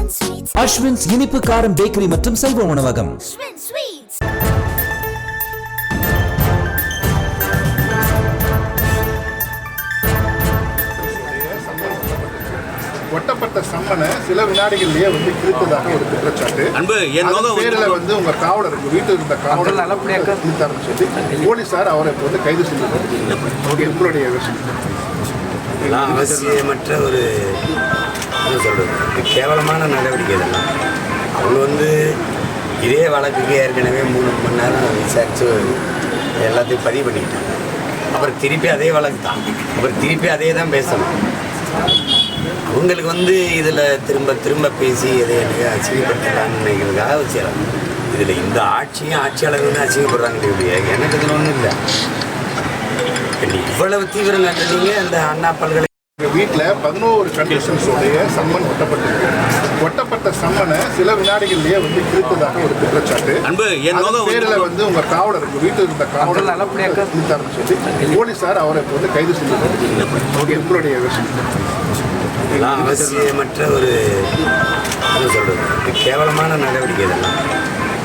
அஸ்வின்ஸ் இனிப்பு காரம் பேக்கரி மற்றும் செல்வ உணவகம். ஒட்டப்பட்ட சம்மனை சில வினாடிகளிலேயே வந்து கிழித்ததாக ஒரு குற்றச்சாட்டு. பேரில் வந்து உங்க காவலர் வீட்டில் இருந்த காவலர் கிழித்தார்னு சொல்லி போலீசார் அவரை வந்து கைது செய்யப்பட்டு உங்களுடைய அவசியமற்ற ஒரு என்ன சொல்கிறது கேவலமான நடவடிக்கை இதெல்லாம். அவங்க வந்து இதே வழக்குக்கு ஏற்கனவே 3 மணி நேரம் விசாரித்து எல்லாத்தையும் பதிவு பண்ணிக்கிட்டாங்க. அப்புறம் திருப்பி அதே வழக்கு தான், அப்புறம் திருப்பி அதே தான் பேசணும். அவங்களுக்கு வந்து இதில் திரும்ப திரும்ப பேசி எதை எனக்கு அசிங்கப்படுத்தலான்னு நினைக்கிறதுக்காக வச்சுறாங்க. இதில் இந்த ஆட்சியும் ஆட்சியாளர்களும் அசிங்கப்படுறாங்க. எனக்கு இதில் ஒன்றும் இல்லை. இவ்வளவு தீவிரம் கட்டுறீங்க. அந்த அண்ணா பல்கலை வீட்டில் 11 கண்டிஷன்ஸோடைய சம்மன் ஒட்டப்பட்ட சம்மனை சில வினாடிகளிலேயே வந்து கிழித்ததாக ஒரு குற்றச்சாட்டு. பேரில் வந்து உங்க காவலர் வீட்டில் இருந்த காவலர் கிழித்தார்னு சொல்லி போலீசார் அவரை வந்து கைது செய்யப்பட்டு உங்களுடைய அவசியமற்ற ஒரு என்ன சொல்கிறது கேவலமான நடவடிக்கை இதெல்லாம்.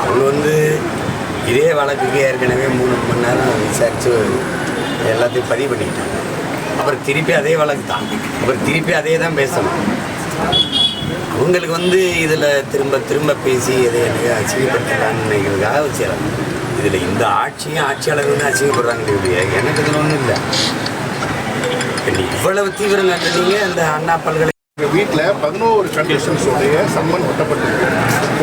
அவங்க வந்து இதே வழக்குக்கு ஏற்கனவே 3 மணி நேரம் விசாரித்து எல்லாத்தையும் பதிவு பண்ணிக்கிட்டாங்க. அப்புறம் திருப்பி அதே வழக்கு தான், அப்புறம் திருப்பி அதே தான் பேசணும். அவங்களுக்கு வந்து இதில் திரும்ப திரும்ப பேசி எதை எனக்கு அசிங்கப்படுத்தலான்னு நினைக்கிறதுக்காக வச்சுறாங்க. இதில் இந்த ஆட்சியும் ஆட்சியாளர்களும் அசிங்கப்படுறாங்க. எனக்கு இதில் ஒன்றும் இல்லை. இவ்வளவு தீவிரம் கட்டுறீங்க. அந்த அண்ணா பல்கலை வீட்டில் 11 கண்டிஷன்ஸோடைய சம்மன்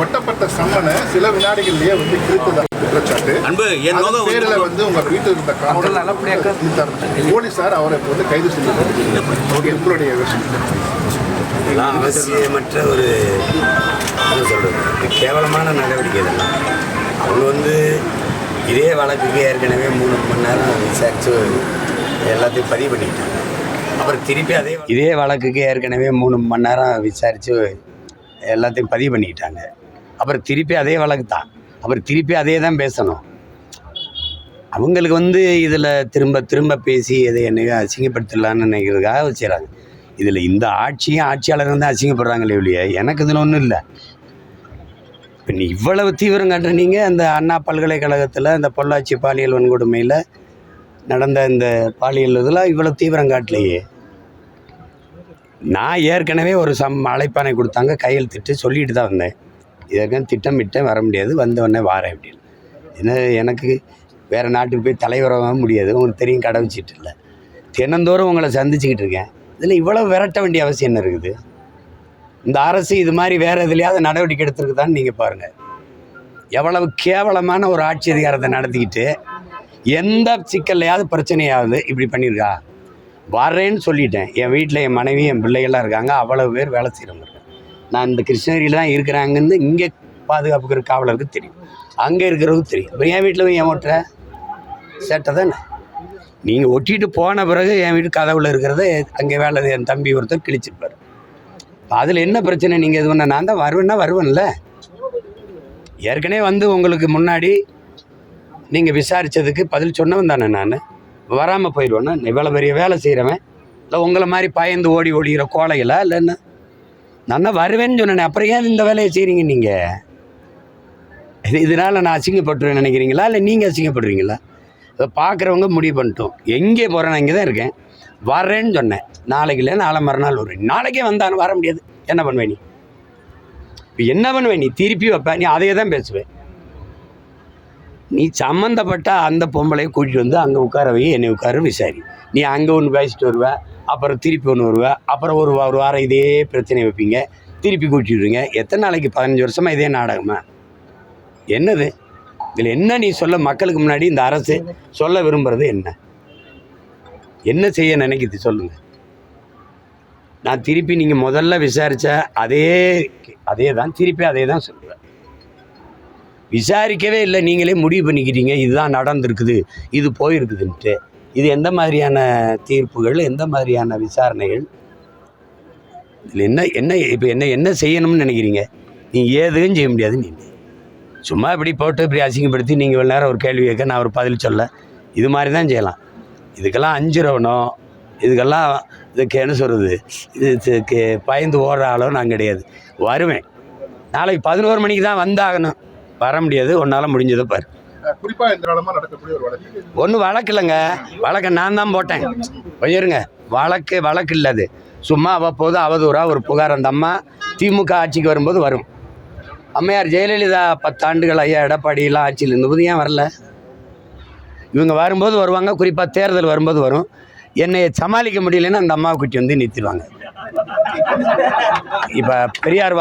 ஒட்டப்பட்ட சம்மனை சில வினாடிகளிலேயே வந்து கிழித்ததாக குற்றச்சாட்டு. பேரில் வந்து உங்க வீட்டில் இருந்த காவலர் போலீசார் அவரை வந்து கைது செய்யப்பட்டு உங்களுடைய அவசியமற்ற ஒரு என்ன சொல்கிறது கேவலமான நடவடிக்கை இதெல்லாம். அவங்க வந்து இதே வழக்குக்கு ஏற்கனவே 3 மணி நேரம் விசாரித்து எல்லாத்தையும் பதிவு பண்ணிக்கிட்டாங்க. அப்புறம் திருப்பி இதே வழக்குக்கு ஏற்கனவே 3 மணி நேரம் விசாரித்து எல்லாத்தையும் பதிவு பண்ணிக்கிட்டாங்க. அப்புறம் திருப்பி அதே வழக்கு தான், அப்புறம் திருப்பி அதே தான் பேசணும். அவங்களுக்கு வந்து இதில் திரும்ப திரும்ப பேசி எதை எனக்கு அசிங்கப்படுத்தலான்னு நினைக்கிறதுக்காக வச்சுறாங்க. இதில் இந்த ஆட்சியும் ஆட்சியாளர்கள் தான் அசிங்கப்படுறாங்களே இல்லையா. எனக்கு இதில் ஒன்றும் இல்லை. இப்போ நீ இவ்வளவு தீவிரம் காட்டுறீங்க. அந்த அண்ணா பல்கலைக்கழகத்தில் இந்த பொள்ளாச்சி பாலியல் வன்கொடுமையில் நடந்த இந்த பாலியல் இதெல்லாம் இவ்வளோ தீவிரம் காட்டலையே. நான் ஏற்கனவே ஒரு அழைப்பானை கொடுத்தாங்க, கையெழுத்திட்டு சொல்லிட்டு தான் வந்தேன். இதற்கான திட்டமிட்டேன், வர முடியாது, வந்தவொடனே வாரேன் அப்படின்னு. ஏன்னா எனக்கு வேறு நாட்டுக்கு போய் தலைவராக முடியாது. உங்களுக்கு தெரியும், கடை வச்சிட்டு இல்லை. தினந்தோறும் உங்களை சந்திச்சுக்கிட்டு இருக்கேன். இதில் இவ்வளோ விரட்ட வேண்டிய அவசியம் என்ன இருக்குது? இந்த அரசு இது மாதிரி வேறு எதுலையாவது நடவடிக்கை எடுத்துருக்குதான்னு நீங்கள் பாருங்கள். எவ்வளவு கேவலமான ஒரு ஆட்சி அதிகாரத்தை நடத்திக்கிட்டு எந்த சிக்கல்லையாவது பிரச்சனையாவது இப்படி பண்ணியிருக்கா? வரேன்னு சொல்லிட்டேன். என் வீட்டில் என் மனைவி என் பிள்ளைகள்லாம் இருக்காங்க. அவ்வளவு பேர் வேலை செய்கிறவங்க இருக்காங்க. நான் இந்த கிருஷ்ணகிரியில் தான் இருக்கிறாங்கன்னு இங்கே பாதுகாப்புக்கிற காவலருக்கு தெரியும், அங்கே இருக்கிறவங்களுக்கு தெரியும். இப்போ என் வீட்டில் என் ஓட்டுற சேட்டை தானே. நீங்கள் ஒட்டிட்டு போன பிறகு என் வீட்டு கதவுல இருக்கிறத அங்கே வேலை என் தம்பி ஒருத்தர் கிழிச்சிருப்பார். அதில் என்ன பிரச்சனை? நீங்கள் இது பண்ண நான் தான் வருவேன்ல. ஏற்கனவே வந்து உங்களுக்கு முன்னாடி நீங்கள் விசாரித்ததுக்கு பதில் சொன்னவன் தானே. நான் வராமல் போயிடுவேன்னா இவ்வளோ பெரிய வேலை செய்கிறவன் இல்லை உங்களை மாதிரி பயந்து ஓடிக்கிற கோலைகளா இல்லை என்ன? நான் தான் வருவேன்னு சொன்னேன். அப்புறம் ஏன் இந்த வேலையை செய்கிறீங்க நீங்கள்? இதனால் நான் அசிங்கப்பட்டுருவேன் நினைக்கிறீங்களா இல்லை நீங்கள் அசிங்கப்படுறீங்களா? அதை பார்க்குறவங்க முடிவு பண்ணிட்டோம். எங்கே போகிறேன்? நான் இங்கே தான் இருக்கேன். வரேன்னு சொன்னேன். நாளைக்கு இல்லை, நாளை மறுநாள் வருவேன். நாளைக்கே வந்தாலும் வர முடியாது. என்ன பண்ணுவேன் நீ? இப்போ என்ன பண்ணுவேன் நீ? திருப்பி வைப்பேன். நீ அதையே தான் பேசுவேன். நீ சம்மந்தப்பட்ட அந்த பொம்பளையை கூட்டிகிட்டு வந்து அங்கே உட்கார வை, என்னை உட்கார விசாரி. நீ அங்கே ஒன்று பேசிட்டு வருவேன், அப்புறம் திருப்பி ஒன்று வருவேன், அப்புறம் ஒரு வாரம் இதே பிரச்சனை வைப்பீங்க, திருப்பி கூட்டிடுவீங்க. எத்தனை நாளைக்கு? 15 வருஷமாக இதே நாடகமா? என்னது இதில் என்ன நீ சொல்ல? மக்களுக்கு முன்னாடி இந்த அரசு சொல்ல விரும்புகிறது என்ன செய்ய நினைக்கிது சொல்லுங்கள். நான் திருப்பி நீங்கள் முதல்ல விசாரித்த அதே தான் திருப்பி அதே தான் சொல்லுவேன். விசாரிக்கவே இல்லை, நீங்களே முடிவு பண்ணிக்கிட்டீங்க இதுதான் நடந்திருக்குது, இது போயிருக்குதுன்ட்டு. இது எந்த மாதிரியான தீர்ப்புகள், எந்த மாதிரியான விசாரணைகள்? இதில் என்ன இப்போ என்ன செய்யணும்னு நினைக்கிறீங்க? நீங்கள் எதுவும் செய்ய முடியாது. நீங்கள் சும்மா இப்படி போட்டு இப்படி அசிங்கப்படுத்தி நீங்கள் இவ்வளோ நேரம் ஒரு கேள்வி கேட்க நான் ஒரு பதில் சொல்ல, இது மாதிரி தான் செய்யலாம். இதுக்கெல்லாம் அஞ்சுறவனோ இதுக்கெல்லாம் இதுக்கு என்ன சொல்கிறது, இதுக்கு பயந்து ஓடுற ஆளும் நான் கிடையாது. வருவேன். நாளைக்கு 11 மணிக்கு தான் வந்தாகணும், வர முடியாது. உன்னால் முடிஞ்சதை பாரு. குறிப்பாக இந்த காலமாக நடக்கக்கூடிய ஒரு வழக்கு ஒன்றும் வழக்கு இல்லைங்க, வழக்கை நான் தான் போட்டேன். போயிருங்க, வழக்கு இல்லை. அது சும்மா அவ்வப்போது அவதூறாக ஒரு புகார். அந்த அம்மா திமுக ஆட்சிக்கு வரும்போது வரும். அம்மையார் ஜெயலலிதா 10 ஆண்டுகள் ஐயா எடப்பாடியெல்லாம் ஆட்சியில் இருந்தபோது ஏன் வரல? இவங்க வரும்போது வருவாங்க, குறிப்பாக தேர்தல் வரும்போது வரும். என்னை சமாளிக்க முடியலன்னு அந்த அம்மாவை கூட்டி வந்து நிறுத்திடுவாங்க. இப்போ பெரியார்